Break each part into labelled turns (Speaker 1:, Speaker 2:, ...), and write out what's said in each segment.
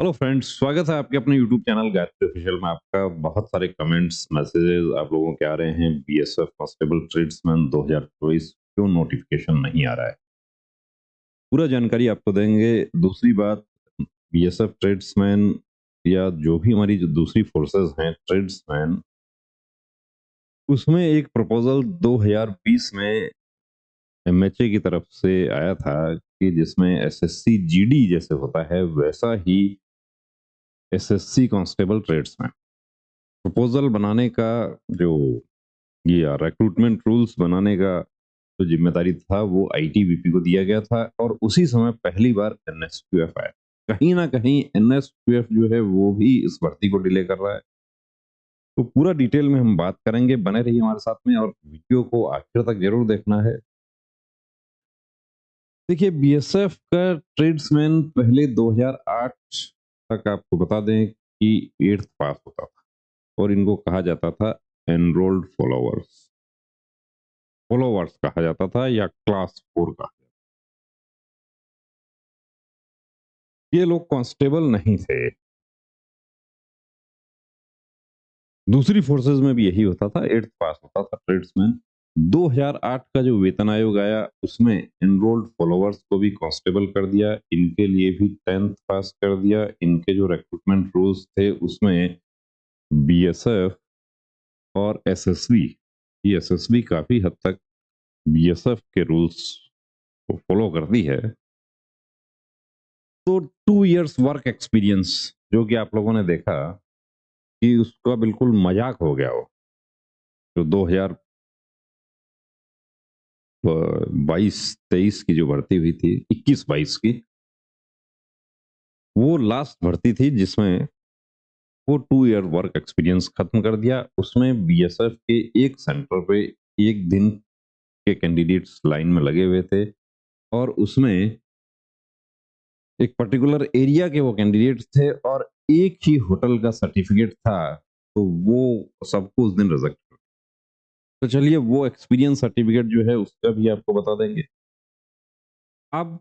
Speaker 1: Hello friends, स्वागत है आपके अपने यूट्यूब चैनल गायत्री ऑफिशियल में। आपका बहुत सारे कमेंट्स मैसेजेस आप लोगों के आ रहे हैं। बीएसएफ कांस्टेबल ट्रेड्समैन 2024 क्यों नोटिफिकेशन नहीं आ रहा है, पूरा जानकारी आपको देंगे। दूसरी बात, बीएसएफ ट्रेड्समैन या जो भी हमारी जो दूसरी फोर्सेस हैं ट्रेड्समैन, उसमें एक प्रपोजल 2020 में एमएचए की तरफ से आया था कि जिसमें एसएससी जीडी जैसे होता है वैसा ही एसएससी कांस्टेबल ट्रेड्समैन प्रपोजल बनाने का, जो ये रिक्रूटमेंट रूल्स बनाने का जो जिम्मेदारी था वो आईटीबीपी को दिया गया था। और उसी समय पहली बार एनएसक्यूएफ आया। कहीं ना कहीं एनएसक्यूएफ जो है वो भी इस भर्ती को डिले कर रहा है। तो पूरा डिटेल में हम बात करेंगे, बने रहिए हमारे साथ में और वीडियो को आखिर तक जरूर देखना है। देखिए, बीएसएफ का ट्रेड्समैन पहले 2008 तक आपको बता दें कि 8th पास होता था और इनको कहा जाता था एनरोल्ड फॉलोअर्स। फॉलोवर्स कहा जाता था या क्लास 4 कहा जाता था। ये लोग कांस्टेबल नहीं थे। दूसरी फोर्सेस में भी यही होता था, 8th पास होता था ट्रेड्समैन। 2008 का जो वेतन आयोग आया उसमें एनरोल्ड फॉलोवर्स को भी कांस्टेबल कर दिया, इनके लिए भी 10th पास कर दिया। इनके जो रिक्रूटमेंट रूल्स थे उसमें बीएसएफ और एसएसबी, ये एसएसबी काफी हद तक बीएसएफ के रूल्स को फॉलो करती है। तो 2 इयर्स वर्क एक्सपीरियंस जो कि आप लोगों ने देखा कि उसका बिल्कुल मजाक हो गया वो, जो 2022-23 की जो भर्ती हुई थी, 21-22 की, वो लास्ट भर्ती थी जिसमें वो 2 ईयर वर्क एक्सपीरियंस खत्म कर दिया। उसमें बीएसएफ के एक सेंटर पे एक दिन के कैंडिडेट्स लाइन में लगे हुए थे और उसमें एक पर्टिकुलर एरिया के वो कैंडिडेट्स थे और एक ही होटल का सर्टिफिकेट था, तो वो सबको उस दिन रिजेक्ट। तो चलिए, वो एक्सपीरियंस सर्टिफिकेट जो है उसका भी आपको बता देंगे। अब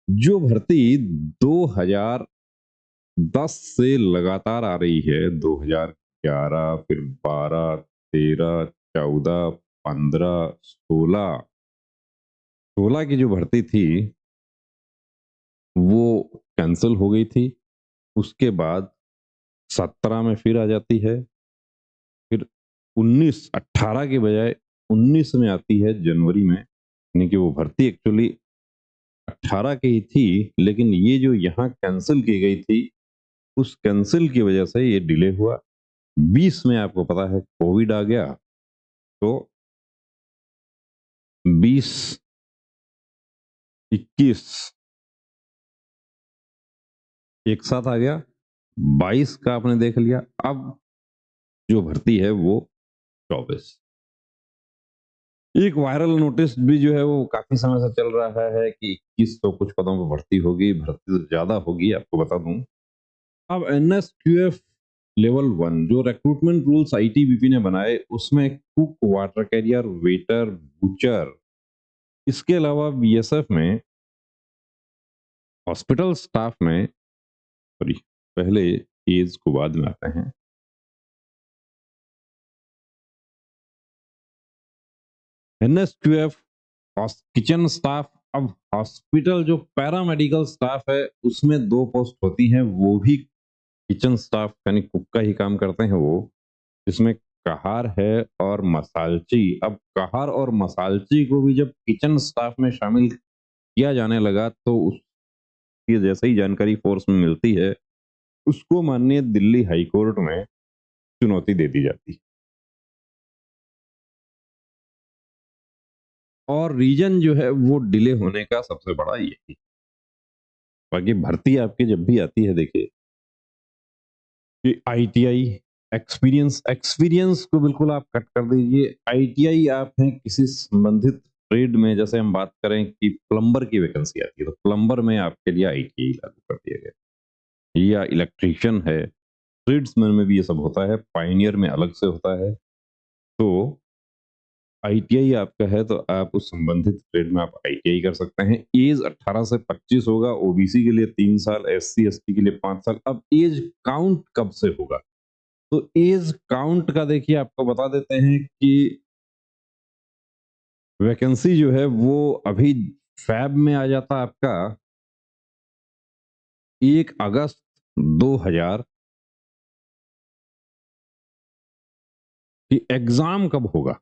Speaker 1: जो भर्ती 2010 से लगातार आ रही है, 2011, फिर 12, 13, 14, 15, 16 की जो भर्ती थी वो कैंसिल हो गई थी। उसके बाद 17 में फिर आ जाती है, फिर 19, 18 के बजाय 19 में आती है जनवरी में। यानी कि वो भर्ती एक्चुअली 18 की ही थी, लेकिन ये जो यहाँ कैंसिल की गई थी उस कैंसिल की वजह से ये डिले हुआ। 20 में आपको पता है कोविड आ गया, तो 20, 21 एक साथ आ गया, 22 का आपने देख लिया। अब जो भर्ती है वो 24। एक वायरल नोटिस भी जो है वो काफी समय से चल रहा है कि 21 कुछ पदों पर भर्ती होगी, भर्ती तो ज्यादा होगी आपको बता दूं। अब एनएसक्यूएफ लेवल 1 जो रिक्रूटमेंट रूल्स आईटीबीपी ने बनाए उसमें cook, water career, waiter, butcher, इसके अलावा बीएसएफ में हॉस्पिटल स्टाफ में, सॉरी, पहले एज को बाद में आते हैं। NSQF kitchen staff. अब हॉस्पिटल जो पैरामेडिकल स्टाफ है उसमें 2 पोस्ट होती हैं, वो भी किचन स्टाफ यानी कुक का ही काम करते हैं वो, जिसमें कहार है और मसालची। अब कहार और मसालची को भी जब किचन स्टाफ में शामिल किया जाने लगा तो उसकी जैसे ही जानकारी फोर्स में मिलती है उसको माननीय दिल्ली हाई कोर्ट में चुनौती दे दी जाती है। और रीजन जो है वो डिले होने का सबसे बड़ा यही। बाकी भर्ती आपकी जब भी आती है, देखिए कि आईटीआई, एक्सपीरियंस, एक्सपीरियंस को बिल्कुल आप कट कर दीजिए। आईटीआई आप हैं किसी संबंधित ट्रेड में, जैसे हम बात करें कि प्लम्बर की वैकेंसी आती है तो प्लम्बर में आपके लिए आईटीआई लागू कर दिया गया, या इलेक्ट्रीशियन है। ट्रेड्समैन में भी ये सब होता है, पाइनियर में अलग से होता है। तो आईटीआई आपका है तो आप उस संबंधित ट्रेड में आप आईटीआई कर सकते हैं। एज 18 से 25 होगा, ओबीसी के लिए 3 साल, एससी एसटी के लिए 5 साल। अब एज काउंट कब से होगा? तो एज काउंट का देखिए आपको बता देते हैं कि वैकेंसी जो है वो अभी फैब में आ जाता आपका 1 अगस्त 2000 कि एग्जाम कब होगा?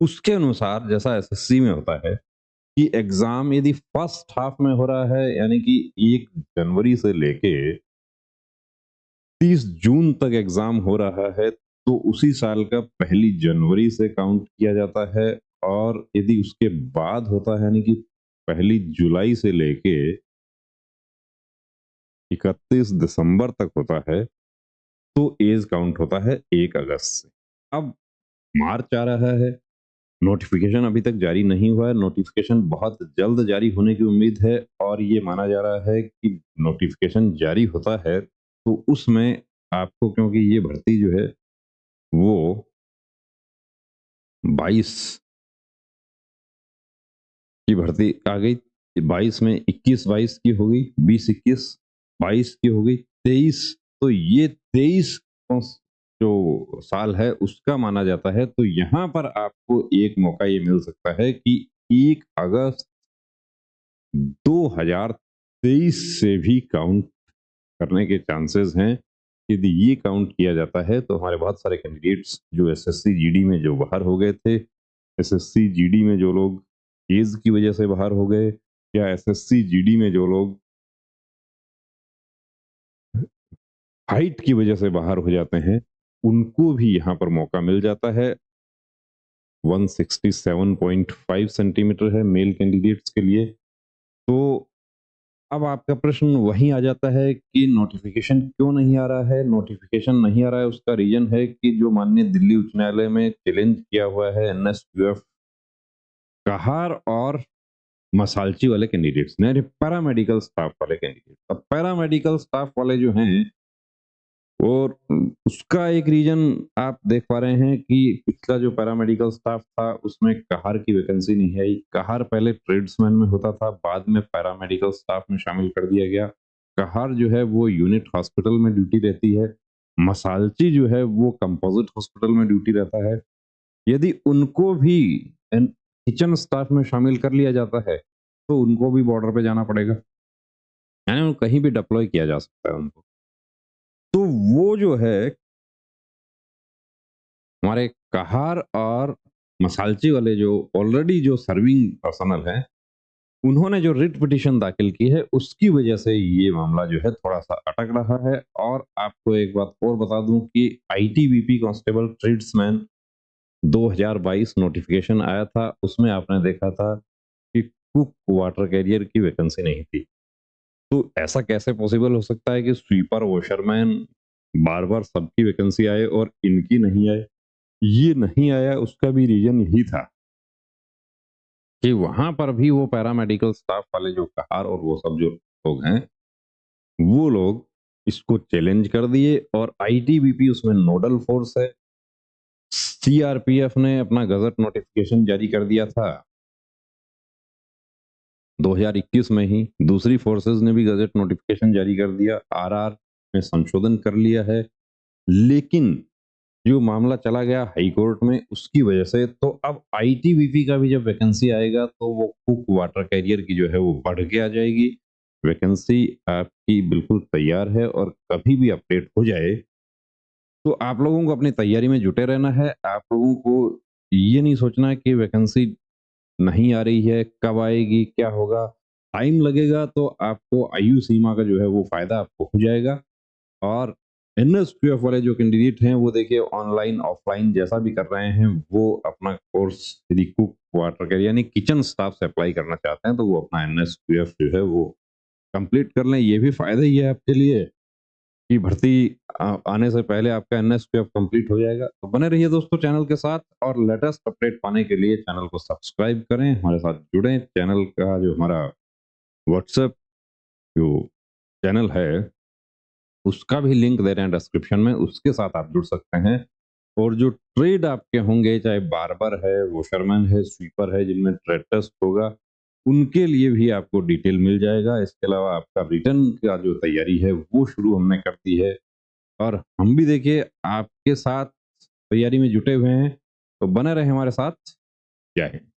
Speaker 1: उसके अनुसार जैसा एसएससी में होता है कि एग्जाम यदि फर्स्ट हाफ में हो रहा है यानी कि 1 जनवरी से लेके 30 जून तक एग्जाम हो रहा है तो उसी साल का पहली जनवरी से काउंट किया जाता है। और यदि उसके बाद होता है यानी कि पहली जुलाई से लेके 31 दिसंबर तक होता है तो एज काउंट होता है 1 अगस्त से। अब मार्च आ रहा है, नोटिफिकेशन अभी तक जारी नहीं हुआ है। नोटिफिकेशन बहुत जल्द जारी होने की उम्मीद है और ये माना जा रहा है कि नोटिफिकेशन जारी होता है तो उसमें आपको, क्योंकि ये भर्ती जो है वो 22 की भर्ती आ गई। 22 में 21-22 की हो गई, 20-21, 22 की हो गई, 23। तो ये 23 जो साल है उसका माना जाता है। तो यहाँ पर आपको एक मौका ये मिल सकता है कि 1 अगस्त 2023 से भी काउंट करने के चांसेस हैं। यदि ये काउंट किया जाता है तो हमारे बहुत सारे कैंडिडेट्स जो एसएससी जीडी में जो बाहर हो गए थे, एसएससी जीडी में जो लोग एज की वजह से बाहर हो गए, या एसएससी जीडी में जो लोग हाइट की वजह से बाहर हो जाते हैं, उनको भी यहाँ पर मौका मिल जाता है। 167.5 सेंटीमीटर है मेल कैंडिडेट्स के लिए। तो अब आपका प्रश्न वहीं आ जाता है कि नोटिफिकेशन क्यों नहीं आ रहा है? नोटिफिकेशन नहीं आ रहा है उसका रीजन है कि जो माननीय दिल्ली उच्च न्यायालय में चैलेंज किया हुआ है एनएसक्यूएफ कहार और मसालची वाले कैंडिडेट्स ने, पैरामेडिकल स्टाफ वाले कैंडिडेट। अब पैरामेडिकल स्टाफ वाले जो हैं और उसका एक रीजन आप देख पा रहे हैं कि पिछला जो पैरामेडिकल स्टाफ था उसमें कहार की वैकेंसी नहीं आई। कहार पहले ट्रेड्समैन में होता था, बाद में पैरामेडिकल स्टाफ में शामिल कर दिया गया। कहार जो है वो यूनिट हॉस्पिटल में ड्यूटी रहती है, मसालची जो है वो कंपोजिट हॉस्पिटल में ड्यूटी रहता है। यदि उनको भी किचन स्टाफ में शामिल कर लिया जाता है तो उनको भी बॉर्डर पे जाना पड़ेगा, यानी कहीं भी डिप्लॉय किया जा सकता है उनको। तो वो जो है हमारे कहार और मसालची वाले जो ऑलरेडी जो सर्विंग पर्सनल हैं, उन्होंने जो रिट पिटीशन दाखिल की है उसकी वजह से ये मामला जो है थोड़ा-सा अटक रहा है। और आपको एक बात और बता दूं कि आईटीबीपी कांस्टेबल ट्रेड्समैन 2022 नोटिफिकेशन आया था, उसमें आपने देखा था कि कुक वाटर कैरियर की वैकेंसी नहीं थी। तो ऐसा कैसे पॉसिबल हो सकता है कि स्वीपर, वॉशरमैन बार-बार सबकी वैकेंसी आए और इनकी नहीं आए? ये नहीं आया उसका भी रीजन यही था कि वहां पर भी वो पैरामेडिकल स्टाफ वाले जो कहार और वो सब जो लोग हैं, वो लोग इसको चैलेंज कर दिए। और आईटीबीपी उसमें नोडल फोर्स है। सीआरपीएफ ने अपना गजट नोटिफिकेशन जारी कर दिया था 2021 में ही। दूसरी फोर्सेस ने भी गजट नोटिफिकेशन जारी कर दिया, आरआर में संशोधन कर लिया है। लेकिन जो मामला चला गया हाई कोर्ट में उसकी वजह से, तो अब आईटीबीपी का भी जब वैकेंसी आएगा तो वो कुक वाटर कैरियर की जो है वो बढ़ के आ जाएगी। वैकेंसी आपकी बिल्कुल तैयार है और कभी भी अपडेट हो जाए तो आप लोगों को अपनी तैयारी में जुटे रहना है। आप लोगों को ये नहीं सोचना है कि वैकेंसी नहीं आ रही है, कब आएगी, क्या होगा। टाइम लगेगा तो आपको आयु सीमा का जो है वो फायदा आपको हो जाएगा। और एनएसक्यूएफ वाले जो कैंडिडेट हैं वो देखिए ऑनलाइन ऑफलाइन जैसा भी कर रहे हैं, वो अपना कोर्स यदि कुक वाटर कैरियर यानी किचन स्टाफ से अप्लाई करना चाहते हैं तो वो अपना एनएसक्यूएफ जो है वो कंप्लीट कर लें। ये भी फायदा ही है आपके लिए कि भर्ती आने से पहले आपका एनएसक्यूएफ कंप्लीट हो जाएगा। तो बने रहिए दोस्तों चैनल के साथ और लेटेस्ट अपडेट पाने के लिए चैनल को सब्सक्राइब करें, हमारे साथ जुड़ें। चैनल का जो हमारा व्हाट्सएप जो चैनल है उसका भी लिंक दे रहे हैं डिस्क्रिप्शन में, उसके साथ आप जुड़ सकते हैं। और जो ट्रेड आपके होंगे, चाहे बार्बर है, वॉशरमैन है, स्वीपर है, जिनमें ट्रेड टेस्ट होगा, उनके लिए भी आपको डिटेल मिल जाएगा। इसके अलावा आपका रिटर्न का जो तैयारी है, वो शुरू हमने कर दी है और हम भी देखिए आपके साथ तैयारी में जुटे हुए हैं, तो बने रहें हमारे साथ। जय हिंद।